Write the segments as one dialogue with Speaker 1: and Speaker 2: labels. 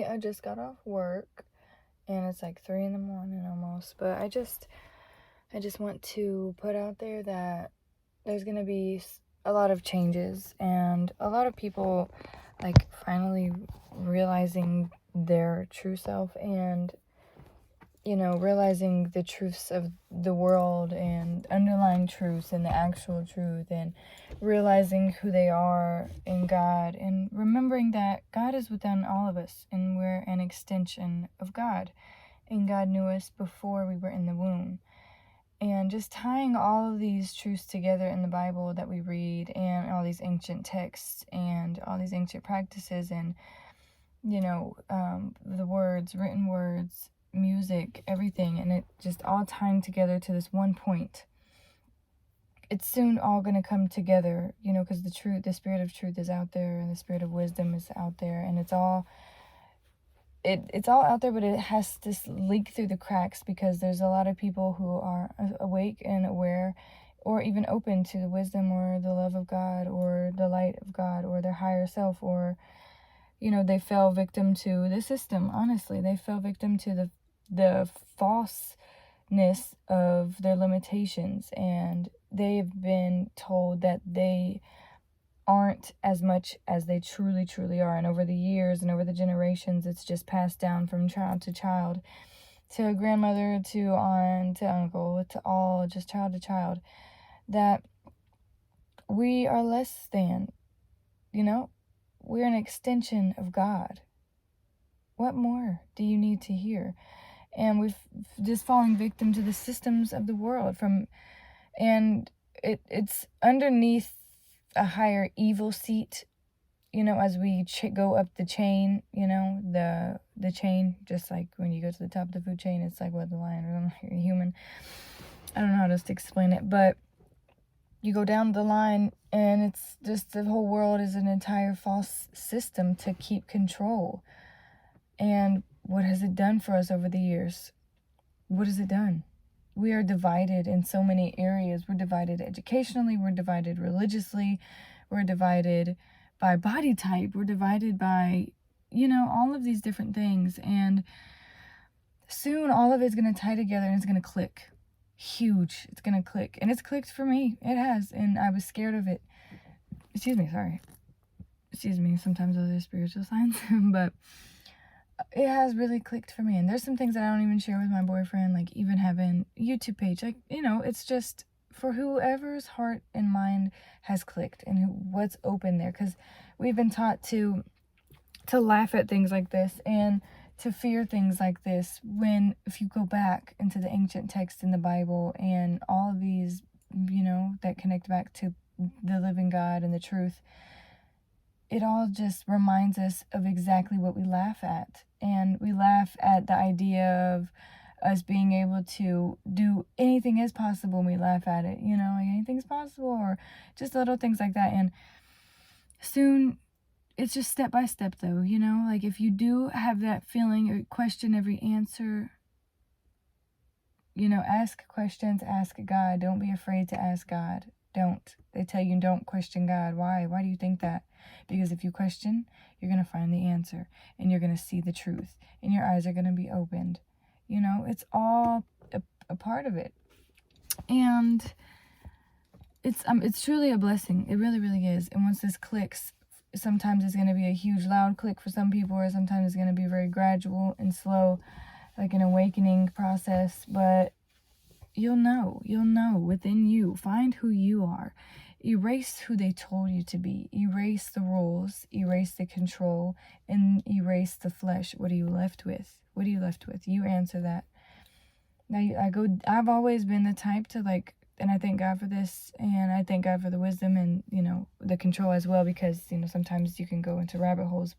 Speaker 1: I just got off work and it's like 3 in the morning almost, but I just want to put out there that there's going to be a lot of changes and a lot of people like finally realizing their true self and realizing the truths of the world and underlying truths and the actual truth, and realizing who they are in God, and remembering that God is within all of us and we're an extension of God, and God knew us before we were in the womb. And just tying all of these truths together in the Bible that we read, and all these ancient texts and all these ancient practices, and the words, written words, music, everything, and it just all tying together to this one point. It's soon all going to come together, because the spirit of truth is out there, and the spirit of wisdom is out there, and it's all out there, but it has to leak through the cracks, because there's a lot of people who are awake and aware, or even open to the wisdom or the love of God or the light of God or their higher self, or they fell victim to the system. Honestly, they fell victim to the falseness of their limitations, and they've been told that they aren't as much as they truly are. And over the years and over the generations, it's just passed down from child to child, to grandmother, to aunt, to uncle, to all, just child to child, that we are less than, we're an extension of God. What more do you need to hear? And we've just fallen victim to the systems of the world, and it's underneath a higher evil seat, as we go up the chain, the chain, just like when you go to the top of the food chain, it's like what, the lion, or you're human. I don't know how to explain it, but you go down the line, and it's just the whole world is an entire false system to keep control. And what has it done for us over the years? What has it done? We are divided in so many areas. We're divided educationally, we're divided religiously, we're divided by body type, we're divided by, all of these different things. And soon all of it's going to tie together, and it's going to click. Huge. It's going to click. And it's clicked for me. It has. And I was scared of it. Excuse me. Sometimes those are spiritual signs. But it has really clicked for me. And there's some things that I don't even share with my boyfriend, like even having a YouTube page. Like, it's just for whoever's heart and mind has clicked, and what's open there. Because we've been taught to laugh at things like this, and to fear things like this, when if you go back into the ancient texts in the Bible, and all of these, that connect back to the living God and the truth, it all just reminds us of exactly what we laugh at. And we laugh at the idea of us being able to do anything is possible, and we laugh at it, like anything's possible, or just little things like that. And soon, it's just step by step, though, like if you do have that feeling or question every answer, ask questions, ask God. Don't be afraid to ask God. Don't. They tell you don't question God. Why? Why do you think that? Because if you question, you're going to find the answer, and you're going to see the truth, and your eyes are going to be opened. It's all a part of it. And it's truly a blessing. It really, really is. And once this clicks, sometimes it's going to be a huge, loud click for some people, or sometimes it's going to be very gradual and slow, like an awakening process. But you'll know within you. Find who you are. Erase who they told you to be. Erase the rules, erase the control, and erase the flesh. What are you left with? What are you left with? You answer that. Now, I've always been the type to and I thank God for this, and I thank God for the wisdom and, the control as well, because, sometimes you can go into rabbit holes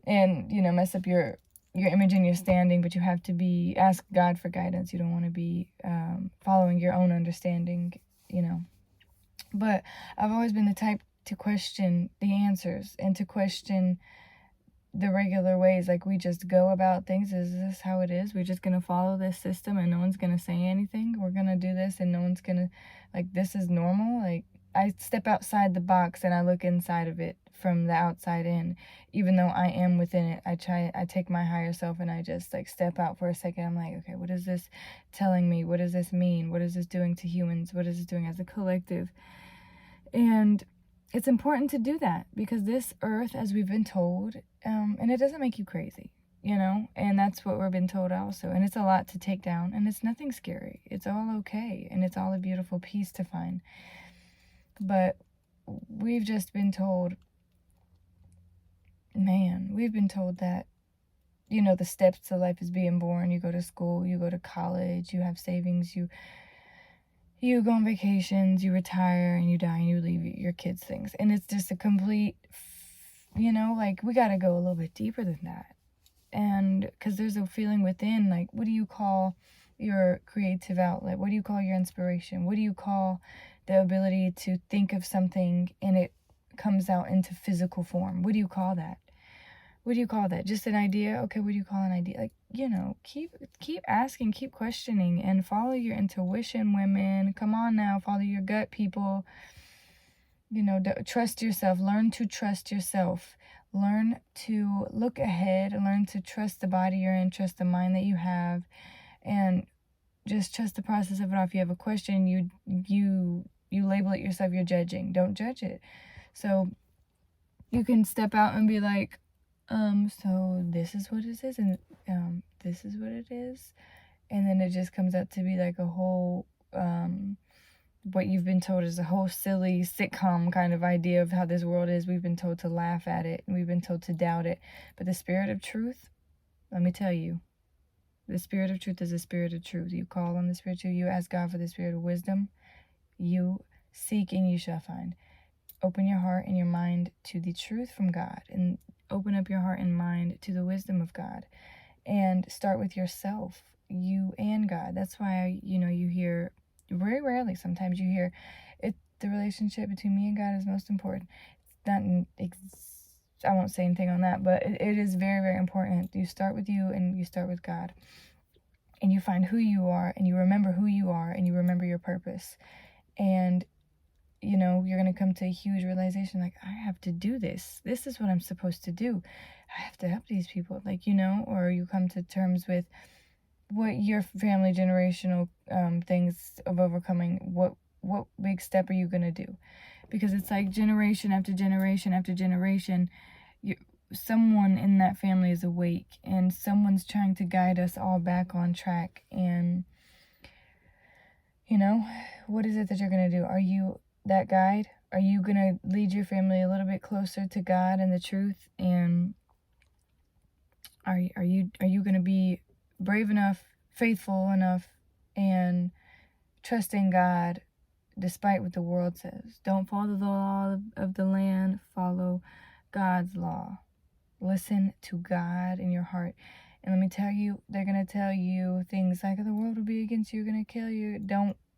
Speaker 1: and, mess up your image and your standing, but you have to ask God for guidance. You don't want to be following your own understanding, But I've always been the type to question the answers, and to question the regular ways, like we just go about things. Is this how it is? We're just going to follow this system, and no one's going to say anything. We're going to do this, and no one's going to, this is normal. I step outside the box, and I look inside of it from the outside in. Even though I am within it, I take my higher self and I just like step out for a second. I'm like, okay, what is this telling me? What does this mean? What is this doing to humans? What is this doing as a collective? And it's important to do that, because this earth, as we've been told, and it doesn't make you crazy, and that's what we've been told also. And it's a lot to take down, and it's nothing scary. It's all okay, and it's all a beautiful peace to find. But we've just been told, we've been told that, the steps to life is being born. You go to school, you go to college, you have savings, you go on vacations, you retire, and you die, and you leave your kids things. And it's just a complete, like, we got to go a little bit deeper than that. And because there's a feeling within, like, what do you call your creative outlet? What do you call your inspiration? What do you call the ability to think of something and it comes out into physical form? What do you call that? What do you call that? Just an idea? Okay, what do you call an idea? Like, keep asking, keep questioning, and follow your intuition, women. Come on now, follow your gut, people. Trust yourself. Learn to trust yourself. Learn to look ahead. Learn to trust the body you're in, trust the mind that you have, and just trust the process of it all. If you have a question, you label it yourself, you're judging. Don't judge it. So you can step out and be like, so this is what it is, and this is what it is. And then it just comes out to be like a whole, what you've been told is a whole silly sitcom kind of idea of how this world is. We've been told to laugh at it, and we've been told to doubt it. But the spirit of truth, let me tell you, the spirit of truth is the spirit of truth. You call on the spirit of truth. You ask God for the spirit of wisdom. You seek and you shall find. Open your heart and your mind to the truth from God, and open up your heart and mind to the wisdom of God, and start with yourself, you and God. That's why, you hear, very rarely, sometimes you hear, the relationship between me and God is most important. It's not, I won't say anything on that, but it is very, very important. You start with you, and you start with God, and you find who you are, and you remember who you are, and you remember your purpose. And you're going to come to a huge realization, like, I have to do this. This is what I'm supposed to do. I have to help these people, or you come to terms with what your family generational things of overcoming, what big step are you going to do? Because it's like generation after generation after generation, someone in that family is awake, and someone's trying to guide us all back on track. And, what is it that you're going to do? Are you that guide? Are you going to lead your family a little bit closer to God and the truth? And are you going to be brave enough, faithful enough, and trusting God despite what the world says? Don't follow the law of the land, follow God's law. Listen to God in your heart. And let me tell you, they're going to tell you things like, the world will be against you, going to kill you.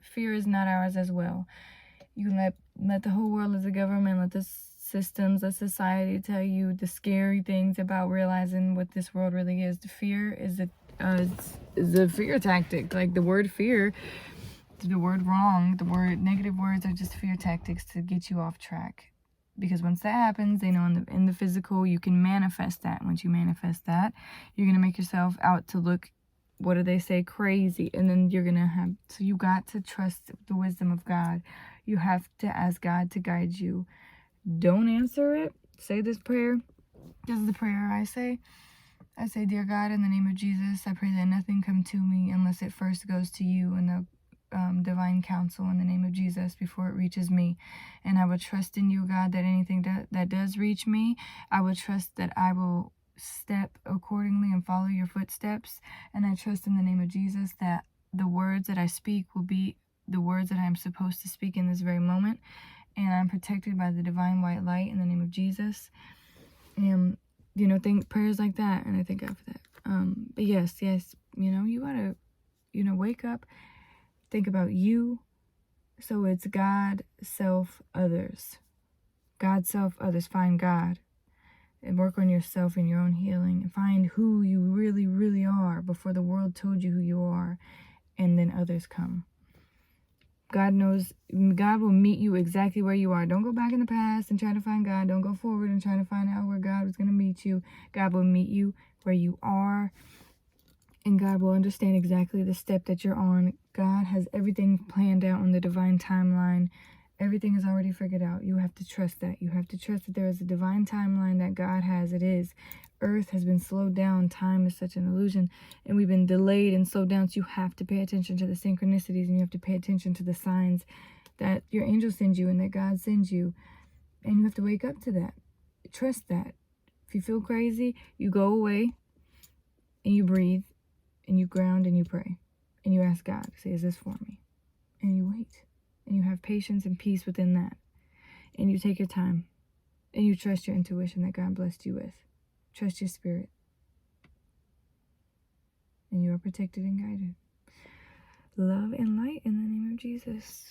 Speaker 1: Fear is not ours as well. You can let the whole world, as the government, let the systems, let society tell you the scary things about realizing what this world really is. The fear is a fear tactic. Like, the word fear, the word wrong, the word negative words are just fear tactics to get you off track. Because once that happens, they know in the physical, you can manifest that. Once you manifest that, you're going to make yourself out to look, what do they say, crazy. And then you're going to so you got to trust the wisdom of God. You have to ask God to guide you. Don't answer it. Say this prayer. This is the prayer I say. I say, dear God, in the name of Jesus, I pray that nothing come to me unless it first goes to you and the divine counsel in the name of Jesus before it reaches me. And I will trust in you, God, that anything that does reach me, I will trust that I will step accordingly and follow your footsteps. And I trust in the name of Jesus that the words that I speak will be the words that I'm supposed to speak in this very moment. And I'm protected by the divine white light in the name of Jesus. And, think prayers like that. And I thank God for that. But yes, you gotta, wake up, think about you. So it's God, self, others. God, self, others. Find God. And work on yourself and your own healing. And find who you really, really are before the world told you who you are. And then others come. God knows, God will meet you exactly where you are. Don't go back in the past and try to find God. Don't go forward and try to find out where God was going to meet you. God will meet you where you are. And God will understand exactly the step that you're on. God has everything planned out on the divine timeline. Everything is already figured out. You have to trust that. You have to trust that there is a divine timeline that God has. It is. Earth has been slowed down. Time is such an illusion. And we've been delayed and slowed down. So you have to pay attention to the synchronicities. And you have to pay attention to the signs that your angel sends you and that God sends you. And you have to wake up to that. Trust that. If you feel crazy, you go away and you breathe. And you ground and you pray. And you ask God, say, is this for me? And you wait. And you have patience and peace within that. And you take your time. And you trust your intuition that God blessed you with. Trust your spirit. And you are protected and guided. Love and light in the name of Jesus.